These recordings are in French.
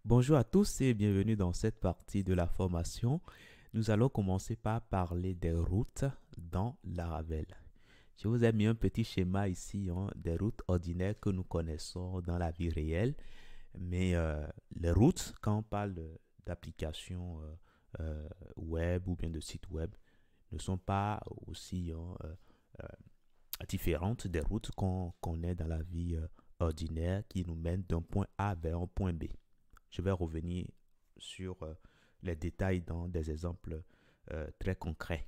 Bonjour à tous et bienvenue dans cette partie de la formation. Nous allons commencer par parler des routes dans Laravel. Je vous ai mis un petit schéma ici des routes ordinaires que nous connaissons dans la vie réelle. Mais les routes, quand on parle d'applications web ou bien de sites web, ne sont pas aussi différentes des routes qu'on connaît dans la vie ordinaire qui nous mènent d'un point A vers un point B. Je vais revenir sur les détails dans des exemples très concrets.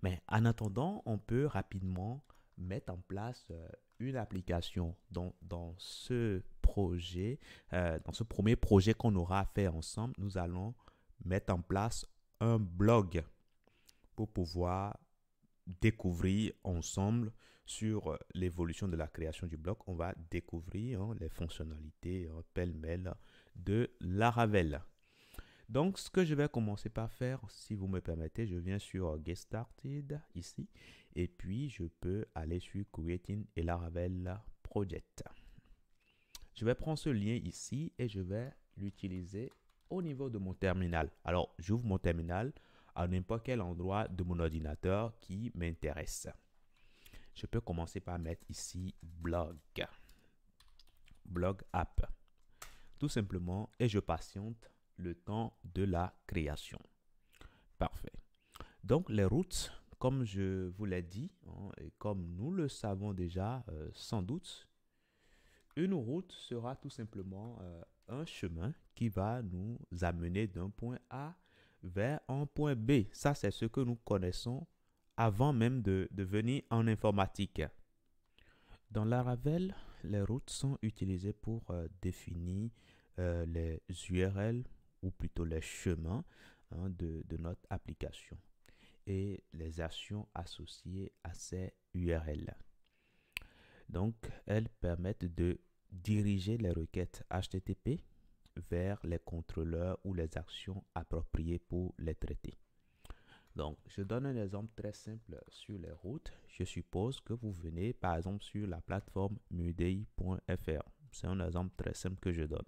Mais en attendant, on peut rapidement mettre en place une application dans ce projet, dans ce premier projet qu'on aura à faire ensemble. Nous allons mettre en place un blog pour pouvoir découvrir ensemble sur l'évolution de la création du blog. On va découvrir les fonctionnalités pêle-mêle de Laravel. Donc, ce que je vais commencer par faire, si vous me permettez, je viens sur Get Started ici et puis je peux aller sur Creating a Laravel Project. Je vais prendre ce lien ici et je vais l'utiliser au niveau de mon terminal. Alors, j'ouvre mon terminal à n'importe quel endroit de mon ordinateur qui m'intéresse. Je peux commencer par mettre ici blog app, tout simplement, et je patiente le temps de la création. Parfait. Donc, les routes, comme je vous l'ai dit, et comme nous le savons déjà sans doute, une route sera tout simplement un chemin qui va nous amener d'un point A vers un point B. Ça, c'est ce que nous connaissons avant même de venir en informatique. Dans Laravel, les routes sont utilisées pour définir les URL ou plutôt les chemins de notre application et les actions associées à ces URL. Donc, elles permettent de diriger les requêtes HTTP vers les contrôleurs ou les actions appropriées pour les traiter. Donc, je donne un exemple très simple sur les routes. Je suppose que vous venez par exemple sur la plateforme mudei.fr. C'est un exemple très simple que je donne.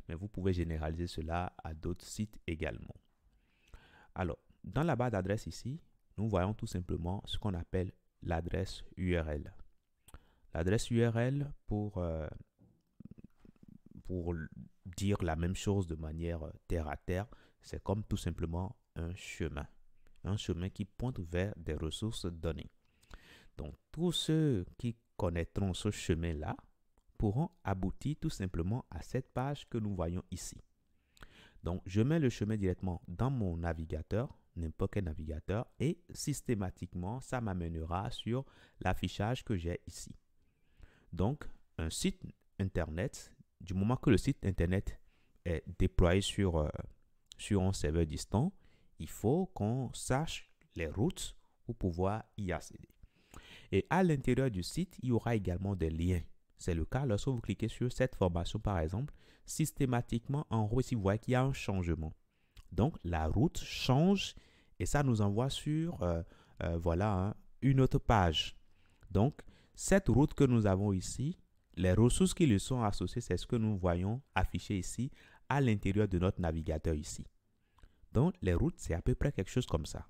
Mais vous pouvez généraliser cela à d'autres sites également. Alors, dans la barre d'adresse ici, nous voyons tout simplement ce qu'on appelle l'adresse URL. L'adresse URL, pour dire la même chose de manière terre à terre, c'est comme tout simplement un chemin. Un chemin qui pointe vers des ressources données. Donc, tous ceux qui connaîtront ce chemin-là pourront aboutir tout simplement à cette page que nous voyons ici. Donc, je mets le chemin directement dans mon navigateur, n'importe quel navigateur, et systématiquement, ça m'amènera sur l'affichage que j'ai ici. Donc, un site internet, du moment que le site internet est déployé sur un serveur distant, il faut qu'on sache les routes pour pouvoir y accéder. Et à l'intérieur du site, il y aura également des liens. C'est le cas lorsque vous cliquez sur cette formation, par exemple, systématiquement, en haut, ici, vous voyez qu'il y a un changement. Donc, la route change et ça nous envoie sur une autre page. Donc, cette route que nous avons ici, les ressources qui lui sont associées, c'est ce que nous voyons affiché ici à l'intérieur de notre navigateur ici. Donc, les routes, c'est à peu près quelque chose comme ça.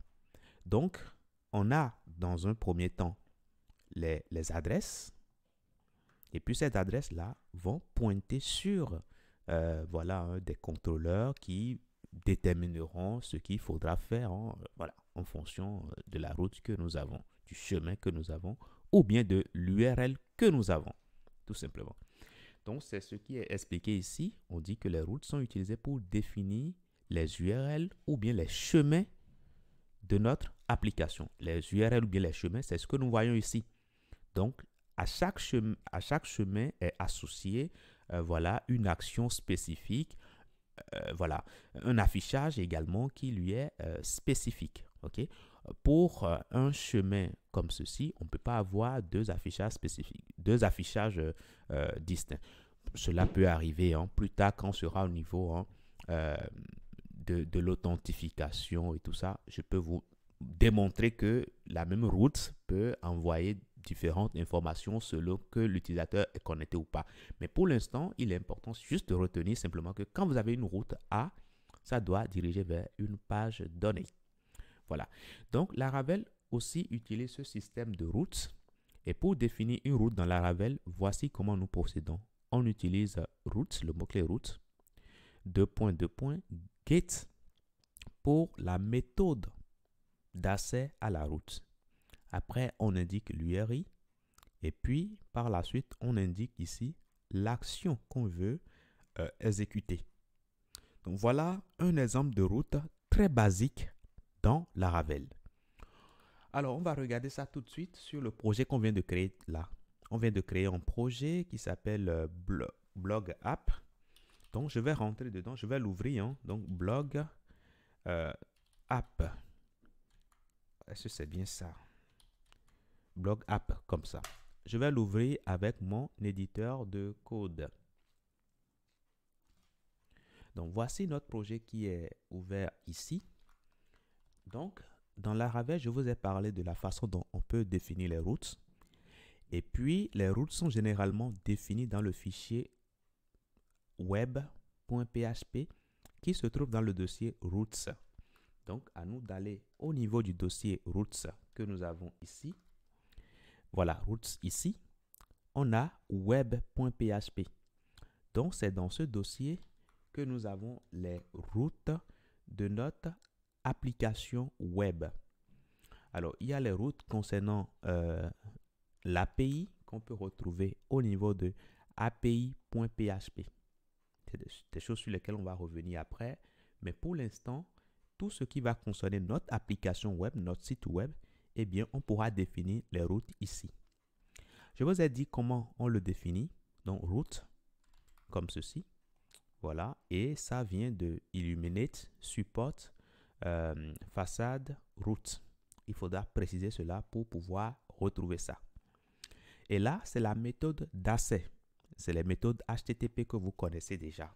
Donc, on a dans un premier temps les adresses. Et puis, ces adresses-là vont pointer sur des contrôleurs qui détermineront ce qu'il faudra faire en fonction de la route que nous avons, du chemin que nous avons, ou bien de l'URL que nous avons, tout simplement. Donc, c'est ce qui est expliqué ici. On dit que les routes sont utilisées pour définir les URL ou bien les chemins de notre application. Les URL ou bien les chemins, c'est ce que nous voyons ici. Donc, à chaque chemin est associé une action spécifique, un affichage également qui lui est spécifique. Okay? Pour un chemin comme ceci, on ne peut pas avoir deux affichages spécifiques, deux affichages distincts. Cela peut arriver plus tard quand on sera au niveau de l'authentification et tout ça. Je peux vous démontrer que la même route peut envoyer différentes informations selon que l'utilisateur est connecté ou pas. Mais pour l'instant, il est important juste de retenir simplement que quand vous avez une route A, ça doit diriger vers une page donnée. Voilà. Donc, Laravel aussi utilise ce système de routes. Et pour définir une route dans Laravel, voici comment nous procédons. On utilise route, le mot-clé route, get pour la méthode d'accès à la route. Après, on indique l'URI et puis par la suite, on indique ici l'action qu'on veut exécuter. Donc voilà un exemple de route très basique dans Laravel. Alors, on va regarder ça tout de suite sur le projet qu'on vient de créer là. On vient de créer un projet qui s'appelle Blog App. Donc, je vais rentrer dedans, je vais l'ouvrir. Hein. Donc, Blog App. Est-ce que c'est bien ça? Blog App, comme ça. Je vais l'ouvrir avec mon éditeur de code. Donc, voici notre projet qui est ouvert ici. Donc, dans Laravel, je vous ai parlé de la façon dont on peut définir les routes. Et puis, les routes sont généralement définies dans le fichier web.php qui se trouve dans le dossier routes. Donc, à nous d'aller au niveau du dossier routes que nous avons ici. Voilà, routes ici. On a web.php. Donc, c'est dans ce dossier que nous avons les routes de notre application web. Alors, il y a les routes concernant l'API qu'on peut retrouver au niveau de API.php. C'est des choses sur lesquelles on va revenir après. Mais pour l'instant, tout ce qui va concerner notre application web, notre site web, eh bien, on pourra définir les routes ici. Je vous ai dit comment on le définit. Donc, route, comme ceci. Voilà. Et ça vient de Illuminate, Support, façade, route. Il faudra préciser cela pour pouvoir retrouver ça. Et là, c'est la méthode d'accès. C'est les méthodes HTTP que vous connaissez déjà.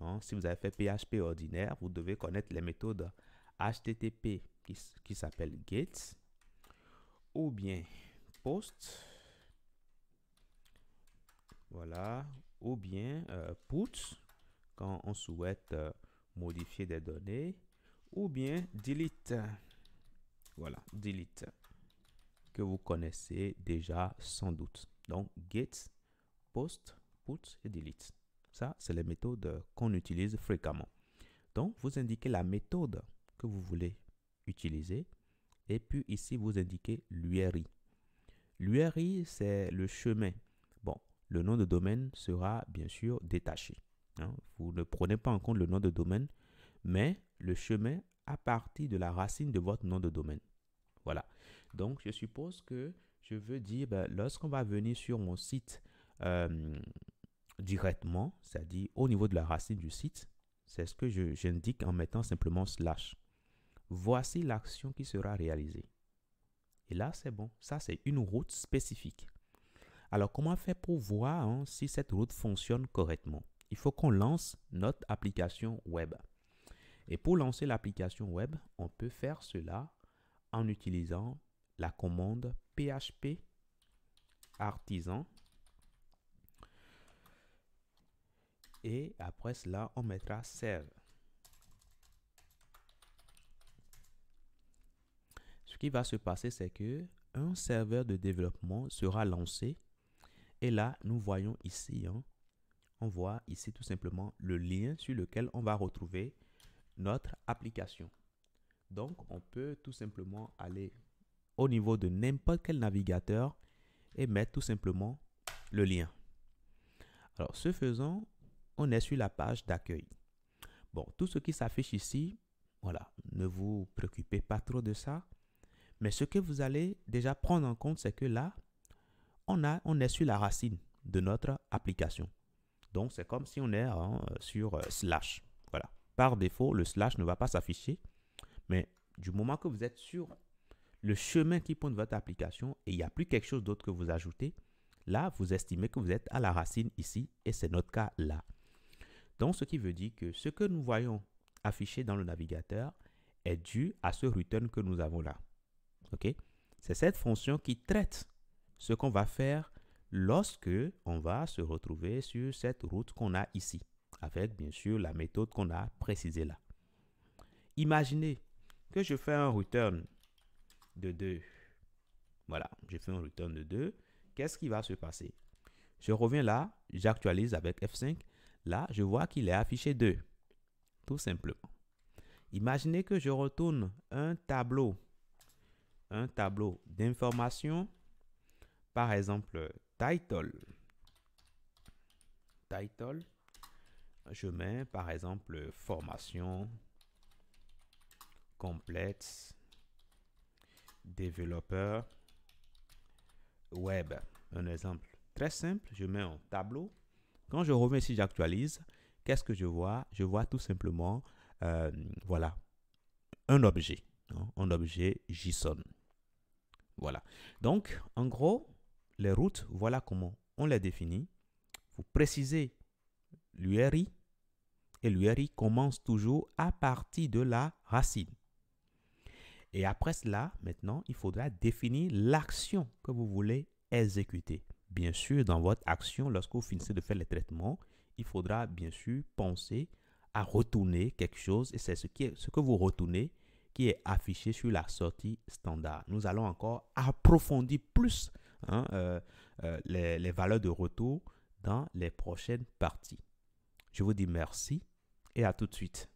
Hein, si vous avez fait PHP ordinaire, vous devez connaître les méthodes HTTP qui s'appellent get ou bien post. Voilà. Ou bien put quand on souhaite modifier des données. Ou bien delete. Voilà, delete, que vous connaissez déjà sans doute. Donc, get, post, put et delete. Ça, c'est les méthodes qu'on utilise fréquemment. Donc, vous indiquez la méthode que vous voulez utiliser. Et puis ici, vous indiquez l'URI. L'URI, c'est le chemin. Bon, le nom de domaine sera bien sûr détaché. Hein. Vous ne prenez pas en compte le nom de domaine, mais le chemin à partir de la racine de votre nom de domaine. Voilà. Donc, je suppose que je veux dire, lorsqu'on va venir sur mon site directement, c'est-à-dire au niveau de la racine du site, c'est ce que j'indique en mettant simplement slash. Voici l'action qui sera réalisée. Et là, c'est bon. Ça, c'est une route spécifique. Alors, comment faire pour voir si cette route fonctionne correctement? Il faut qu'on lance notre application web. Et pour lancer l'application web, on peut faire cela en utilisant la commande php artisan. Et après cela, on mettra serve. Ce qui va se passer, c'est que un serveur de développement sera lancé. Et là, nous voyons ici, on voit ici tout simplement le lien sur lequel on va retrouver notre application. Donc, on peut tout simplement aller au niveau de n'importe quel navigateur et mettre tout simplement le lien. Alors, ce faisant, on est sur la page d'accueil. Bon, tout ce qui s'affiche ici, voilà, ne vous préoccupez pas trop de ça. Mais ce que vous allez déjà prendre en compte, c'est que là, on est sur la racine de notre application. Donc, c'est comme si on est sur slash. Voilà. Par défaut, le slash ne va pas s'afficher. Mais du moment que vous êtes sur le chemin qui pointe votre application et il n'y a plus quelque chose d'autre que vous ajoutez, là, vous estimez que vous êtes à la racine ici et c'est notre cas là. Donc, ce qui veut dire que ce que nous voyons affiché dans le navigateur est dû à ce return que nous avons là. OK? C'est cette fonction qui traite ce qu'on va faire lorsque on va se retrouver sur cette route qu'on a ici, avec bien sûr la méthode qu'on a précisée là. Imaginez que je fais un return de 2. Voilà, je fais un return de 2. Qu'est-ce qui va se passer? Je reviens là, j'actualise avec F5. Là, je vois qu'il est affiché 2. Tout simplement. Imaginez que je retourne un tableau d'information, par exemple, title. Je mets par exemple formation complète développeur web. Un exemple très simple, je mets un tableau. Quand je reviens ici, j'actualise. Qu'est-ce que je vois? Je vois tout simplement, voilà, un objet, un objet JSON. Voilà. Donc, en gros, les routes, voilà comment on les définit. Vous précisez l'URI et l'URI commence toujours à partir de la racine. Et après cela, maintenant, il faudra définir l'action que vous voulez exécuter. Bien sûr, dans votre action, lorsque vous finissez de faire les traitements, il faudra bien sûr penser à retourner quelque chose et c'est ce que vous retournez qui est affiché sur la sortie standard. Nous allons encore approfondir plus les valeurs de retour dans les prochaines parties. Je vous dis merci et à tout de suite.